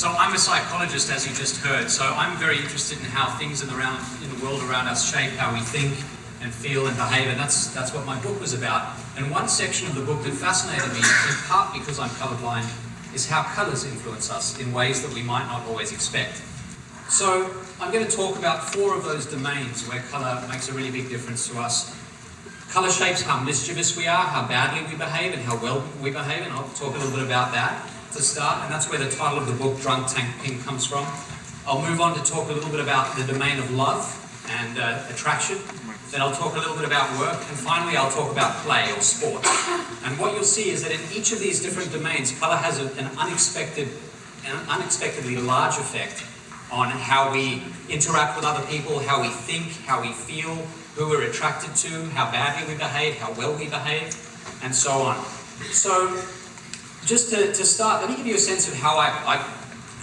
So I'm a psychologist, as you just heard, so I'm very interested in how things in the world around us shape how we think and feel and behave, and that's what my book was about. And one section of the book that fascinated me, in part because I'm colorblind, is how colors influence us in ways that we might not always expect. So I'm going to talk about 4 of those domains where color makes a really big difference to us. Color shapes how mischievous we are, how badly we behave, and how well we behave, and I'll talk a little bit about that to start, and that's where the title of the book, Drunk Tank Pink, comes from. I'll move on to talk a little bit about the domain of love and attraction. Then I'll talk a little bit about work, and finally I'll talk about play or sport. And what you'll see is that in each of these different domains, color has an unexpectedly large effect on how we interact with other people, how we think, how we feel, who we're attracted to, how badly we behave, how well we behave, and so on. So, just to start, let me give you a sense of how I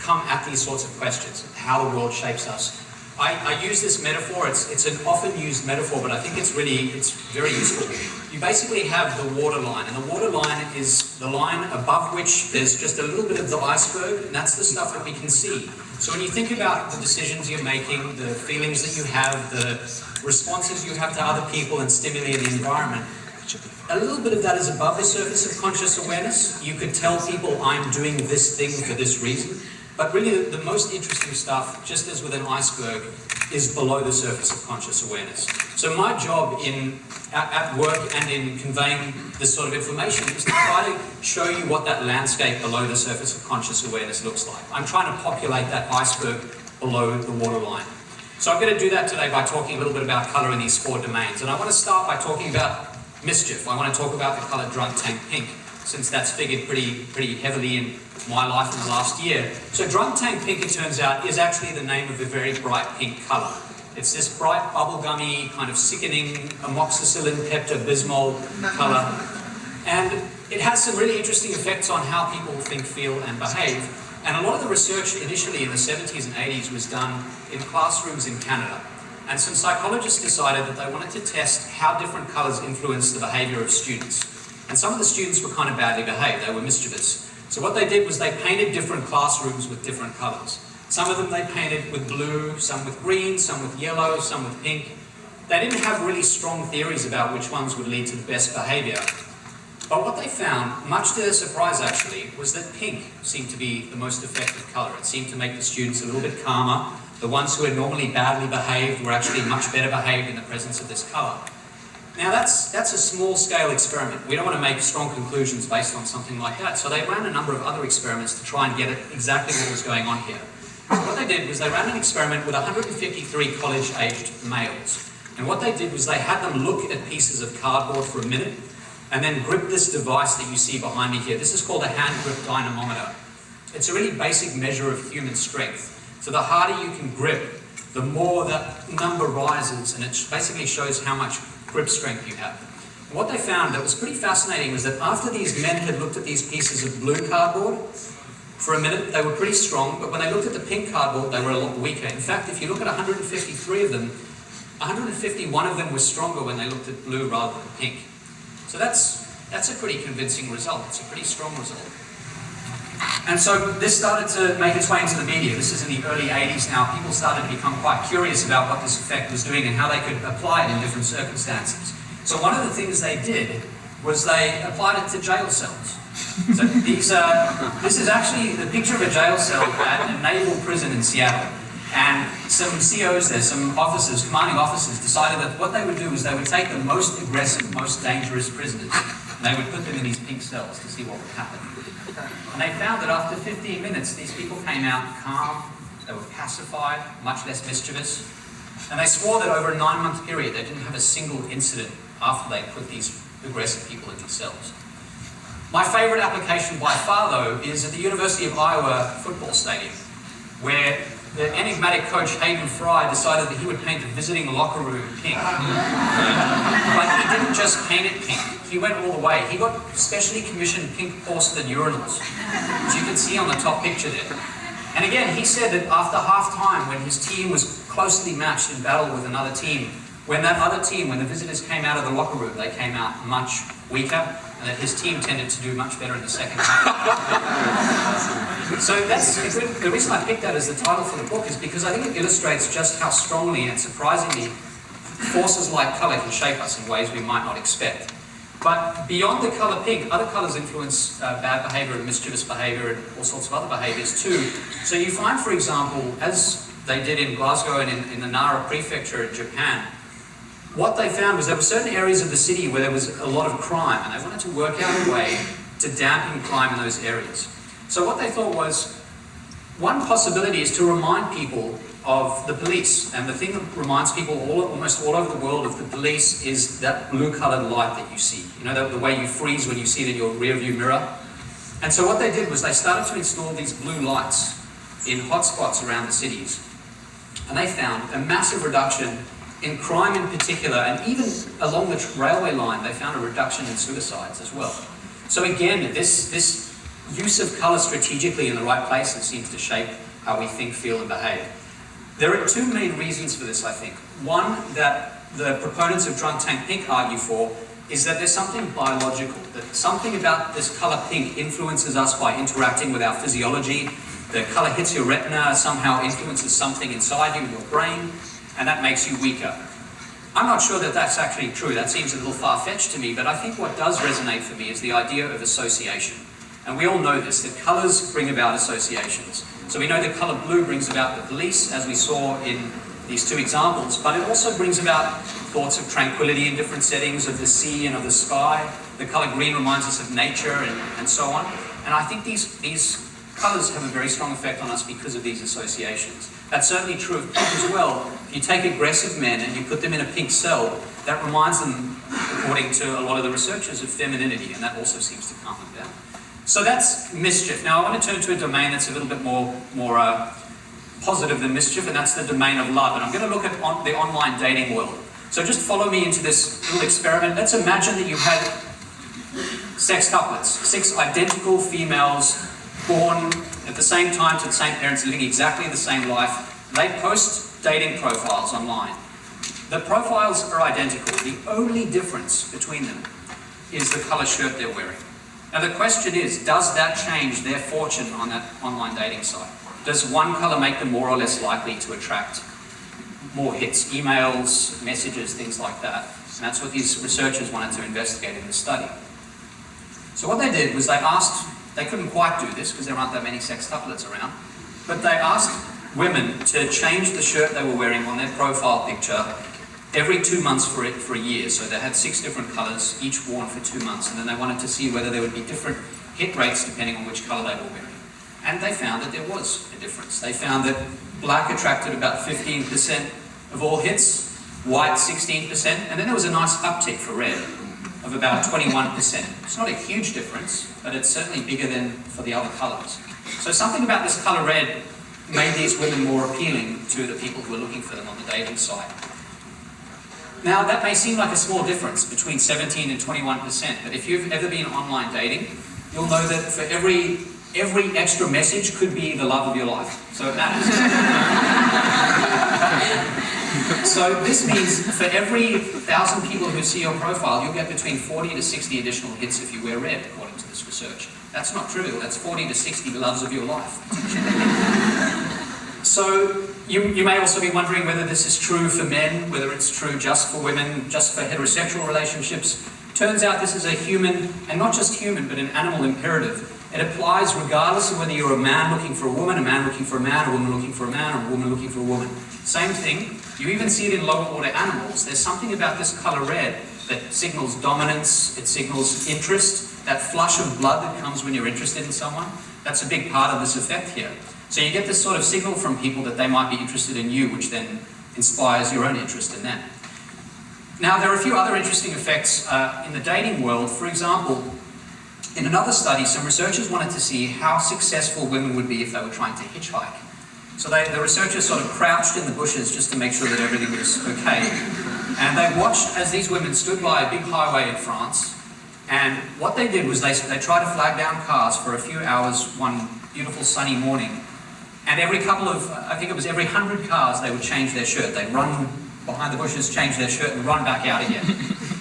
come at these sorts of questions, how the world shapes us. I use this metaphor, it's an often used metaphor, but I think it's very useful. You basically have the waterline, and the waterline is the line above which there's just a little bit of the iceberg, and that's the stuff that we can see. So when you think about the decisions you're making, the feelings that you have, the responses you have to other people and stimuli in the environment, a little bit of that is above the surface of conscious awareness. You could tell people, I'm doing this thing for this reason. But really the most interesting stuff, just as with an iceberg, is below the surface of conscious awareness. So my job at work and in conveying this sort of information is to try to show you what that landscape below the surface of conscious awareness looks like. I'm trying to populate that iceberg below the waterline. So I'm going to do that today by talking a little bit about color in these 4 domains. And I want to start by talking about mischief. I want to talk about the color Drunk Tank Pink, since that's figured pretty heavily in my life in the last year. So Drunk Tank Pink, it turns out, is actually the name of a very bright pink color. It's this bright, bubblegummy, kind of sickening amoxicillin, Pepto-Bismol color. And it has some really interesting effects on how people think, feel, and behave. And a lot of the research initially in the 70s and 80s was done in classrooms in Canada. And some psychologists decided that they wanted to test how different colors influence the behavior of students. And some of the students were kind of badly behaved, they were mischievous. So what they did was they painted different classrooms with different colors. Some of them they painted with blue, some with green, some with yellow, some with pink. They didn't have really strong theories about which ones would lead to the best behavior. But what they found, much to their surprise actually, was that pink seemed to be the most effective color. It seemed to make the students a little bit calmer. The ones who had normally badly behaved were actually much better behaved in the presence of this color. Now that's a small-scale experiment. We don't want to make strong conclusions based on something like that. So they ran a number of other experiments to try and get at exactly what was going on here. So what they did was they ran an experiment with 153 college-aged males. And what they did was they had them look at pieces of cardboard for a minute and then grip this device that you see behind me here. This is called a hand grip dynamometer. It's a really basic measure of human strength. So the harder you can grip, the more that number rises, and it basically shows how much grip strength you have. And what they found that was pretty fascinating was that after these men had looked at these pieces of blue cardboard, for a minute they were pretty strong, but when they looked at the pink cardboard, they were a lot weaker. In fact, if you look at 153 of them, 151 of them were stronger when they looked at blue rather than pink. So that's a pretty convincing result. It's a pretty strong result. And so this started to make its way into the media. This is in the early 80s now. People started to become quite curious about what this effect was doing and how they could apply it in different circumstances. So one of the things they did was they applied it to jail cells. So this is actually the picture of a jail cell at a naval prison in Seattle. And some COs there, some officers, commanding officers, decided that what they would do is they would take the most aggressive, most dangerous prisoners, and they would put them in these pink cells to see what would happen. And they found that after 15 minutes, these people came out calm, they were pacified, much less mischievous, and they swore that over a 9-month period, they didn't have a single incident after they put these aggressive people in these cells. My favourite application by far, though, is at the University of Iowa football stadium, where the enigmatic coach Hayden Fry decided that he would paint the visiting locker room pink. But he didn't just paint it pink, he went all the way. He got specially commissioned pink porcelain urinals, as you can see on the top picture there. And again, he said that after half-time, when his team was closely matched in battle with another team, when that other team, when the visitors came out of the locker room, they came out much weaker, and that his team tended to do much better in the second half. So that's the reason I picked that as the title for the book, is because I think it illustrates just how strongly and surprisingly forces like colour can shape us in ways we might not expect. But beyond the colour pink, other colours influence bad behaviour and mischievous behaviour and all sorts of other behaviours too. So you find, for example, as they did in Glasgow and in the Nara prefecture in Japan, what they found was there were certain areas of the city where there was a lot of crime, and they wanted to work out a way to dampen crime in those areas. So what they thought was, one possibility is to remind people of the police, and the thing that reminds people almost all over the world of the police is that blue-coloured light that you see. You know, the way you freeze when you see it in your rear-view mirror. And so what they did was they started to install these blue lights in hotspots around the cities, and they found a massive reduction in crime in particular, and even along the railway line, they found a reduction in suicides as well. So again, this use of colour strategically in the right places seems to shape how we think, feel, and behave. There are two main reasons for this, I think. One, that the proponents of drunk tank pink argue for, is that there's something biological, that something about this colour pink influences us by interacting with our physiology. The colour hits your retina, somehow influences something inside you in your brain, and that makes you weaker. I'm not sure that that's actually true. That seems a little far-fetched to me, but I think what does resonate for me is the idea of association. And we all know this, that colours bring about associations. So we know the colour blue brings about the police, as we saw in these two examples, but it also brings about thoughts of tranquility in different settings, of the sea and of the sky. The colour green reminds us of nature and so on. And I think these colours have a very strong effect on us because of these associations. That's certainly true of pink as well. If you take aggressive men and you put them in a pink cell, that reminds them, according to a lot of the researchers, of femininity, and that also seems to calm them down. So that's mischief. Now I want to turn to a domain that's a little bit more positive than mischief, and that's the domain of love. And I'm going to look at the online dating world. So just follow me into this little experiment. Let's imagine that you had sex couplets, 6 identical females born at the same time to the same parents, living exactly the same life. They post dating profiles online. The profiles are identical. The only difference between them is the colour shirt they're wearing. Now the question is, does that change their fortune on that online dating site? Does one colour make them more or less likely to attract more hits, emails, messages, things like that? And that's what these researchers wanted to investigate in the study. So what they did was they couldn't quite do this because there aren't that many sex couplets around, but they asked women to change the shirt they were wearing on their profile picture every 2 months for a year. So they had 6 different colours, each worn for 2 months, and then they wanted to see whether there would be different hit rates depending on which colour they were wearing. And they found that there was a difference. They found that black attracted about 15% of all hits, white 16%, and then there was a nice uptick for red of about 21%. It's not a huge difference, but it's certainly bigger than for the other colours. So something about this colour red made these women more appealing to the people who were looking for them on the dating site. Now that may seem like a small difference between 17 and 21%, but if you've ever been online dating, you'll know that for every extra message could be the love of your life. So it matters. So this means for every 1,000 people who see your profile, you'll get between 40 to 60 additional hits if you wear red, according to this research. That's not trivial. That's 40 to 60 loves of your life. So you may also be wondering whether this is true for men, whether it's true just for women, just for heterosexual relationships. Turns out this is a human, and not just human, but an animal imperative. It applies regardless of whether you're a man looking for a woman looking for a man, a woman looking for a man, or a woman looking for a woman. Same thing. You even see it in lower order animals. There's something about this colour red that signals dominance, it signals interest, that flush of blood that comes when you're interested in someone. That's a big part of this effect here. So you get this sort of signal from people that they might be interested in you, which then inspires your own interest in them. Now, there are a few other interesting effects in the dating world. For example, In another study, some researchers wanted to see how successful women would be if they were trying to hitchhike. So the researchers sort of crouched in the bushes just to make sure that everything was okay. And they watched as these women stood by a big highway in France. And what they did was they tried to flag down cars for a few hours one beautiful sunny morning. And every couple of, I think it was every 100 cars, they would change their shirt. They'd run behind the bushes, change their shirt, and run back out again.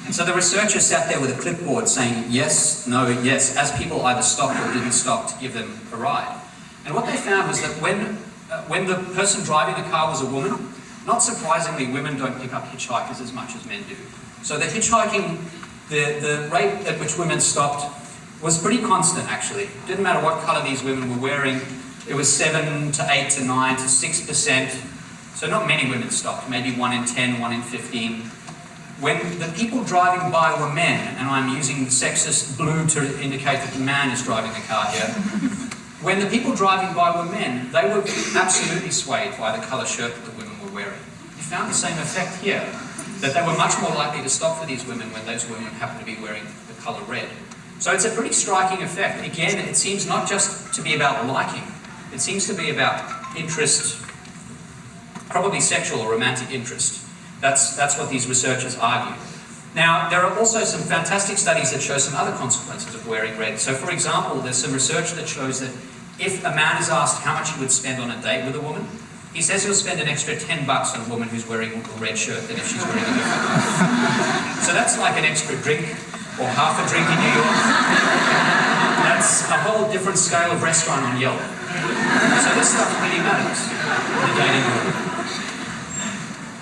And so the researchers sat there with a clipboard saying yes, no, yes, as people either stopped or didn't stop to give them a ride. And what they found was that when the person driving the car was a woman, not surprisingly, women don't pick up hitchhikers as much as men do. So the hitchhiking, the rate at which women stopped was pretty constant, actually. Didn't matter what colour these women were wearing. It was 7 to 8 to 9 to 6%. So not many women stopped, maybe 1 in 10, 1 in 15. When the people driving by were men, and I'm using the sexist blue to indicate that the man is driving the car here, when the people driving by were men, they were absolutely swayed by the colour shirt that the women were wearing. You found the same effect here, that they were much more likely to stop for these women when those women happened to be wearing the colour red. So it's a pretty striking effect. Again, it seems not just to be about liking, it seems to be about interest, probably sexual or romantic interest. That's what these researchers argue. Now, there are also some fantastic studies that show some other consequences of wearing red. So, for example, there's some research that shows that if a man is asked how much he would spend on a date with a woman, he says he'll spend an extra $10 on a woman who's wearing a red shirt than if she's wearing a different. So that's like an extra drink, or half a drink in New York. That's a whole different scale of restaurant on Yelp. So this stuff really matters in the dating world.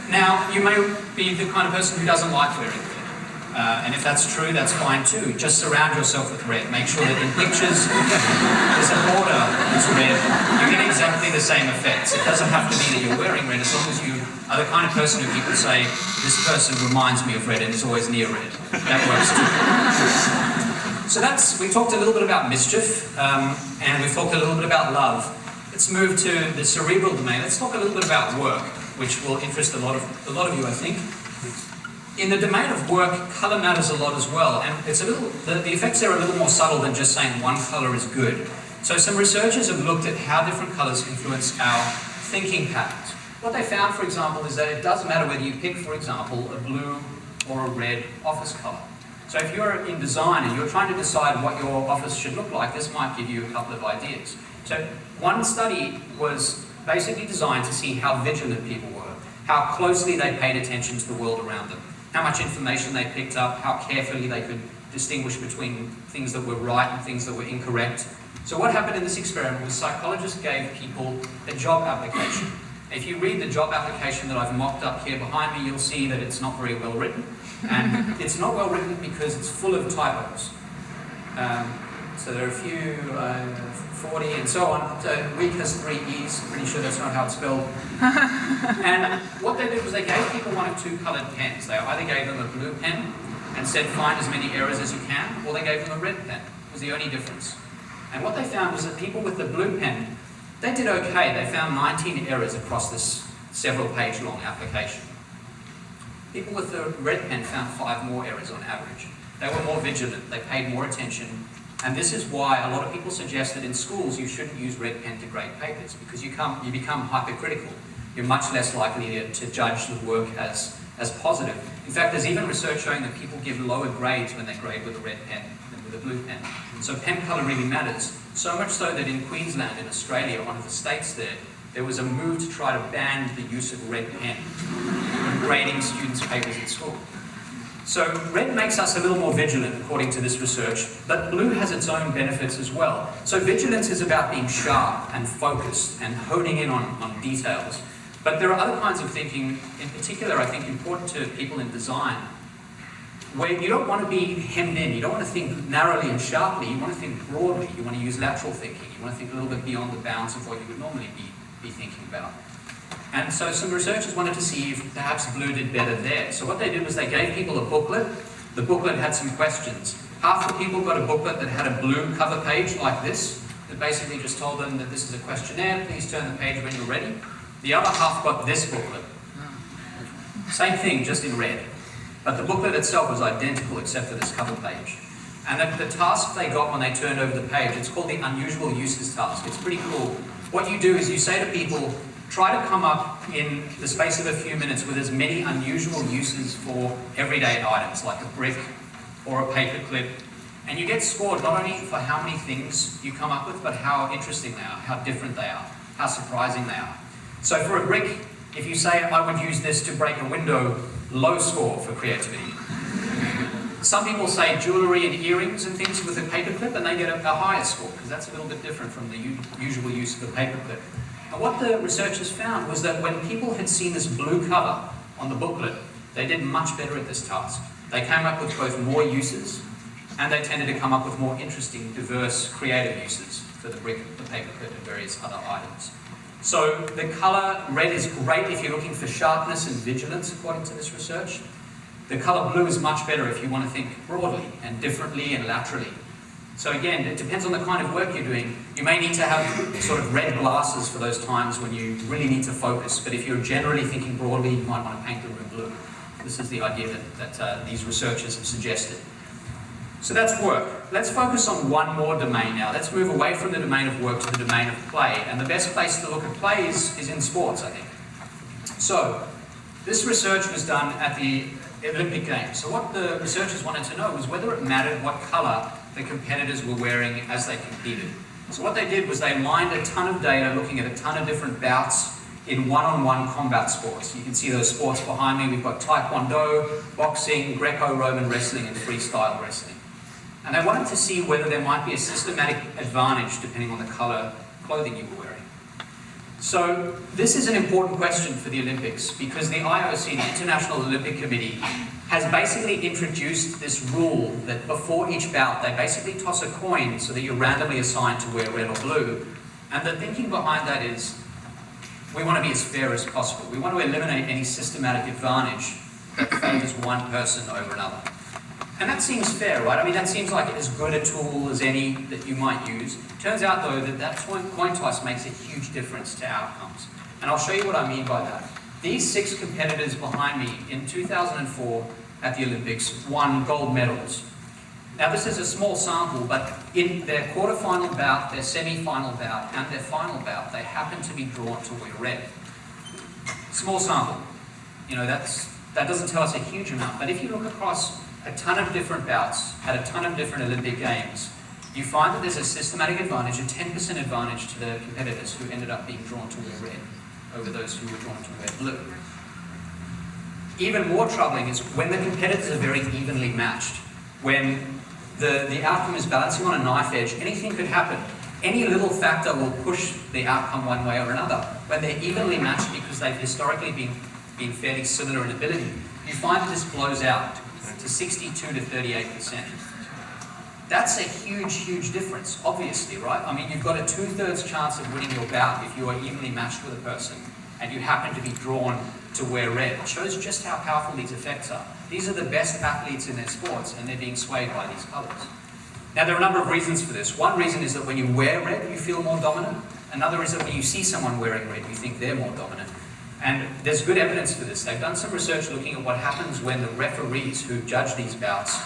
Now, you may be the kind of person who doesn't like wearing red. And if that's true, that's fine too. Just surround yourself with red. Make sure that in pictures there's a border that's red. You get exactly the same effects. It doesn't have to be that you're wearing red, as long as you are the kind of person who people say, this person reminds me of red and is always near red. That works too. So we talked a little bit about mischief, and we've talked a little bit about love. Let's move to the cerebral domain. Let's talk a little bit about work, which will interest a lot of you, I think. In the domain of work, colour matters a lot as well, and it's the effects there are a little more subtle than just saying one colour is good. So some researchers have looked at how different colours influence our thinking patterns. What they found, for example, is that it does matter whether you pick, for example, a blue or a red office colour. So if you're in design and you're trying to decide what your office should look like, this might give you a couple of ideas. So one study was basically designed to see how vigilant people were, how closely they paid attention to the world around them, how much information they picked up, how carefully they could distinguish between things that were right and things that were incorrect. So what happened in this experiment was psychologists gave people a job application. If you read the job application that I've mocked up here behind me, you'll see that it's not very well written. And it's not well written because it's full of typos. So there are a few, 40 and so on. So week has 3 E's, I'm pretty sure that's not how it's spelled. And what they did was they gave people one of two coloured pens. They either gave them a blue pen and said find as many errors as you can, or they gave them a red pen. It was the only difference. And what they found was that people with the blue pen, they did okay. They found 19 errors across this several page long application. People with the red pen found 5 more errors on average. They were more vigilant, they paid more attention, and this is why a lot of people suggest that in schools you shouldn't use red pen to grade papers, because you become hypercritical. You're much less likely to judge the work as positive. In fact, there's even research showing that people give lower grades when they grade with a red pen than with a blue pen. So pen colour really matters, so much so that in Queensland, in Australia, one of the states there was a move to try to ban the use of red pen when grading students' papers at school. So red makes us a little more vigilant, according to this research, but blue has its own benefits as well. So vigilance is about being sharp and focused and honing in on details. But there are other kinds of thinking, in particular, I think, important to people in design, where you don't want to be hemmed in, you don't want to think narrowly and sharply, you want to think broadly, you want to use lateral thinking, you want to think a little bit beyond the bounds of what you would normally be thinking about. And so some researchers wanted to see if perhaps blue did better there. So what they did was they gave people a booklet. The booklet had some questions. Half the people got a booklet that had a blue cover page like this, that basically just told them that this is a questionnaire, please turn the page when you're ready. The other half got this booklet. Same thing, just in red. But the booklet itself was identical except for this cover page. And the task they got when they turned over the page, it's called the unusual uses task. It's pretty cool. What you do is you say to people, try to come up in the space of a few minutes with as many unusual uses for everyday items, like a brick or a paper clip. And you get scored not only for how many things you come up with, but how interesting they are, how different they are, how surprising they are. So for a brick, if you say, I would use this to break a window, low score for creativity. Some people say jewellery and earrings and things with a paperclip, and they get a higher score, because that's a little bit different from the usual use of a paperclip. And what the researchers found was that when people had seen this blue cover on the booklet, they did much better at this task. They came up with both more uses, and they tended to come up with more interesting, diverse, creative uses for the brick, the paperclip, and various other items. So the colour red is great if you're looking for sharpness and vigilance, according to this research. The colour blue is much better if you want to think broadly and differently and laterally. So again, it depends on the kind of work you're doing. You may need to have sort of red glasses for those times when you really need to focus, but if you're generally thinking broadly, you might want to paint the room blue. This is the idea that these researchers have suggested. So that's work. Let's focus on one more domain now. Let's move away from the domain of work to the domain of play. And the best place to look at play is in sports, I think. So this research was done at the Olympic Games. So what the researchers wanted to know was whether it mattered what colour the competitors were wearing as they competed. So what they did was they mined a ton of data looking at a ton of different bouts in one-on-one combat sports. You can see those sports behind me. We've got Taekwondo, boxing, Greco-Roman wrestling, and freestyle wrestling. And they wanted to see whether there might be a systematic advantage depending on the colour clothing you were wearing. So this is an important question for the Olympics because the IOC, the International Olympic Committee, has basically introduced this rule that before each bout they basically toss a coin so that you're randomly assigned to wear red or blue. And the thinking behind that is we want to be as fair as possible. We want to eliminate any systematic advantage that favours one person over another. And that seems fair, right? I mean, that seems like as good a tool as any that you might use. Turns out, though, that coin toss makes a huge difference to outcomes. And I'll show you what I mean by that. These 6 competitors behind me in 2004 at the Olympics won gold medals. Now, this is a small sample, but in their quarter-final bout, their semi-final bout, and their final bout, they happen to be drawn to wear red. Small sample. You know, that doesn't tell us a huge amount, but if you look across a ton of different bouts at a ton of different Olympic Games, you find that there's a systematic advantage, a 10% advantage to the competitors who ended up being drawn to wear red over those who were drawn to wear blue. Even more troubling is when the competitors are very evenly matched. When the outcome is balancing on a knife edge, anything could happen. Any little factor will push the outcome one way or another. When they're evenly matched because they've historically been fairly similar in ability, you find that this blows out to 62 to 38%. That's a huge, huge difference, obviously, right? I mean, you've got a 2/3 chance of winning your bout if you are evenly matched with a person and you happen to be drawn to wear red. It shows just how powerful these effects are. These are the best athletes in their sports and they're being swayed by these colours. Now, there are a number of reasons for this. One reason is that when you wear red, you feel more dominant. Another is that when you see someone wearing red, you think they're more dominant. And there's good evidence for this. They've done some research looking at what happens when the referees who judge these bouts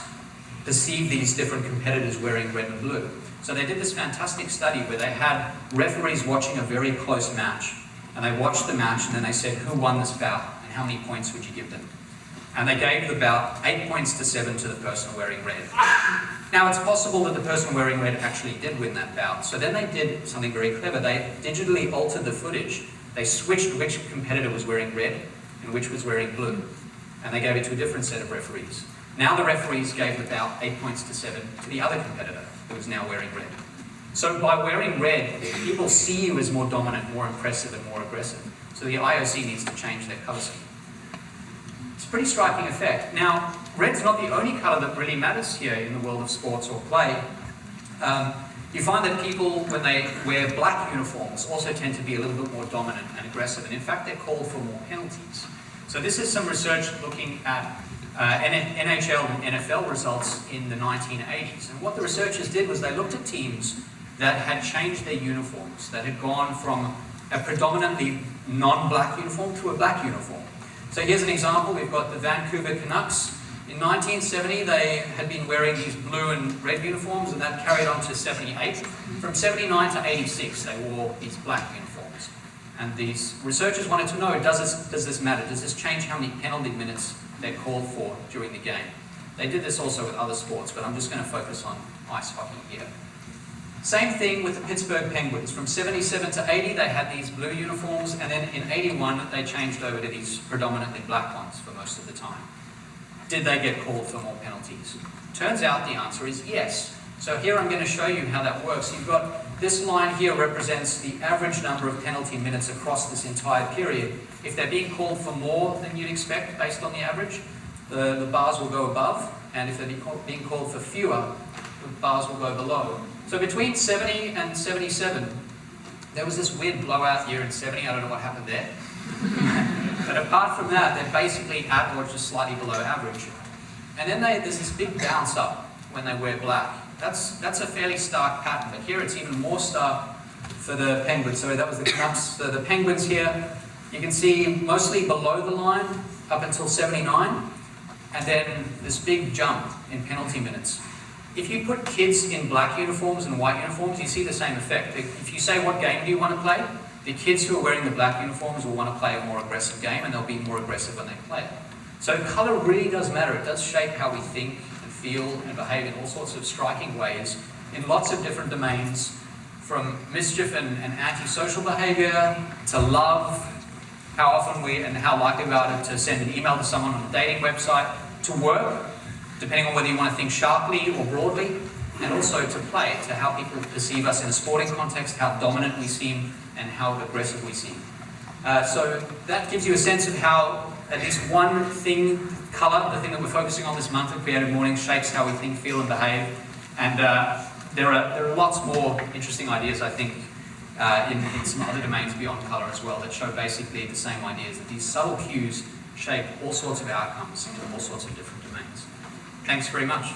perceive these different competitors wearing red and blue. So they did this fantastic study where they had referees watching a very close match. And they watched the match and then they said, who won this bout and how many points would you give them? And they gave the bout 8 points to 7 to the person wearing red. Now, it's possible that the person wearing red actually did win that bout. So then they did something very clever. They digitally altered the footage. They switched which competitor was wearing red and which was wearing blue. And they gave it to a different set of referees. Now the referees gave the bout 8 points to 7 to the other competitor who was now wearing red. So by wearing red, people see you as more dominant, more impressive and more aggressive. So the IOC needs to change their colour scheme. It's a pretty striking effect. Now, red's not the only colour that really matters here in the world of sports or play. You find that people, when they wear black uniforms, also tend to be a little bit more dominant and aggressive, and in fact they're called for more penalties. So this is some research looking at NHL and NFL results in the 1980s. And what the researchers did was they looked at teams that had changed their uniforms, that had gone from a predominantly non-black uniform to a black uniform. So here's an example. We've got the Vancouver Canucks In 1970, they had been wearing these blue and red uniforms, and that carried on to 78. From 79 to 86, they wore these black uniforms. And these researchers wanted to know, does this matter? Does this change how many penalty minutes they're called for during the game? They did this also with other sports, but I'm just going to focus on ice hockey here. Same thing with the Pittsburgh Penguins. From 77 to 80, they had these blue uniforms, and then in 81, they changed over to these predominantly black ones for most of the time. Did they get called for more penalties? Turns out the answer is yes. So here I'm going to show you how that works. You've got this line here represents the average number of penalty minutes across this entire period. If they're being called for more than you'd expect based on the average, the bars will go above, and if they're being called for fewer, the bars will go below. So between 70 and 77, there was this weird blowout year in 70, I don't know what happened there. But apart from that, they're basically at or just slightly below average. And then there's this big bounce up when they wear black. That's a fairly stark pattern, but here it's even more stark for the Penguins. So that was the Canucks. So the Penguins here, you can see mostly below the line up until 79, and then this big jump in penalty minutes. If you put kids in black uniforms and white uniforms, you see the same effect. If you say, what game do you want to play? The kids who are wearing the black uniforms will want to play a more aggressive game, and they'll be more aggressive when they play it. So colour really does matter. It does shape how we think and feel and behave in all sorts of striking ways in lots of different domains, from mischief and antisocial behaviour to love, how often and how likely we are to send an email to someone on a dating website, to work, depending on whether you want to think sharply or broadly, and also to play, to how people perceive us in a sporting context, how dominant we seem, and how aggressive we seem. So that gives you a sense of how at least one thing, colour, the thing that we're focusing on this month at Creative Mornings, shapes how we think, feel, and behave. And there are lots more interesting ideas, I think, in some other domains beyond colour as well, that show basically the same ideas, that these subtle cues shape all sorts of outcomes in all sorts of different domains. Thanks very much.